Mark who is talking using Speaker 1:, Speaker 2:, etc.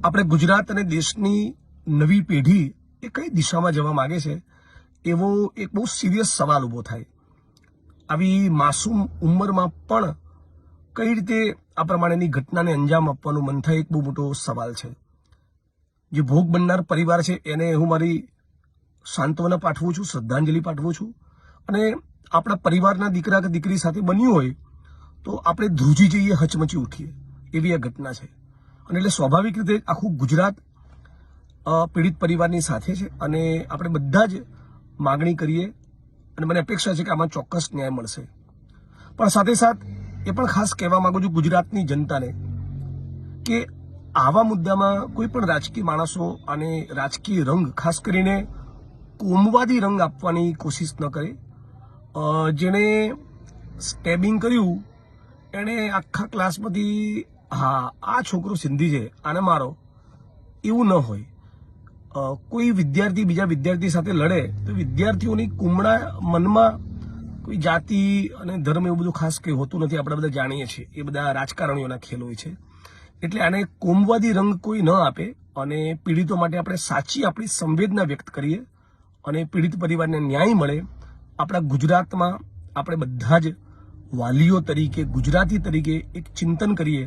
Speaker 1: આપણે ગુજરાત અને દેશની નવી પેઢી એ કઈ દિશામાં જવા માંગે છે એવો એક બહુ સિરિયસ સવાલ ઊભો થાય. આવી માસૂમ ઉંમરમાં પણ કઈ રીતે આ પ્રમાણેની ઘટનાને અંજામ આપવાનું મન થાય, એક બહુ મોટો સવાલ છે. જે ભોગ બનનાર પરિવાર છે એને હું મારી સાંત્વના પાઠવું છું, શ્રદ્ધાંજલિ પાઠવું છું. અને આપણા પરિવારના દીકરા કે દીકરી સાથે બન્યું હોય તો આપણે ધ્રુજી જઈએ, હચમચી ઉઠીએ, એવી આ ઘટના છે. અને એટલે સ્વાભાવિક રીતે આખું ગુજરાત પીડિત પરિવારની સાથે છે અને આપણે બધા જ માગણી કરીએ અને મને અપેક્ષા છે કે આમાં ચોક્કસ ન્યાય મળશે. પણ સાથે સાથ એ પણ ખાસ કહેવા માંગુ છું ગુજરાતની જનતાને કે આવા મુદ્દામાં કોઈ પણ રાજકીય માણસો અને રાજકીય રંગ, ખાસ કરીને કોમવાદી રંગ આપવાની કોશિશ ન કરે. જેણે સ્ટેબિંગ કર્યું એણે આખા ક્લાસમાંથી હા આ છોકરો સિંધી છે આને મારો, એવું ન હોય. કોઈ વિદ્યાર્થી બીજા વિદ્યાર્થી સાથે લડે તો વિદ્યાર્થીઓની કુમળા મનમાં કોઈ જાતિ અને ધર્મ એવું બધું ખાસ કંઈ હોતું નથી. આપણે બધા જાણીએ છીએ એ બધા રાજકારણીઓના ખેલ હોય છે. એટલે આને કોમવાદી રંગ કોઈ ન આપે અને પીડિતો માટે આપણે સાચી આપણી સંવેદના વ્યક્ત કરીએ અને પીડિત પરિવારને ન્યાય મળે. આપણા ગુજરાતમાં આપણે બધા જ વાલીઓ તરીકે, ગુજરાતી તરીકે એક ચિંતન કરીએ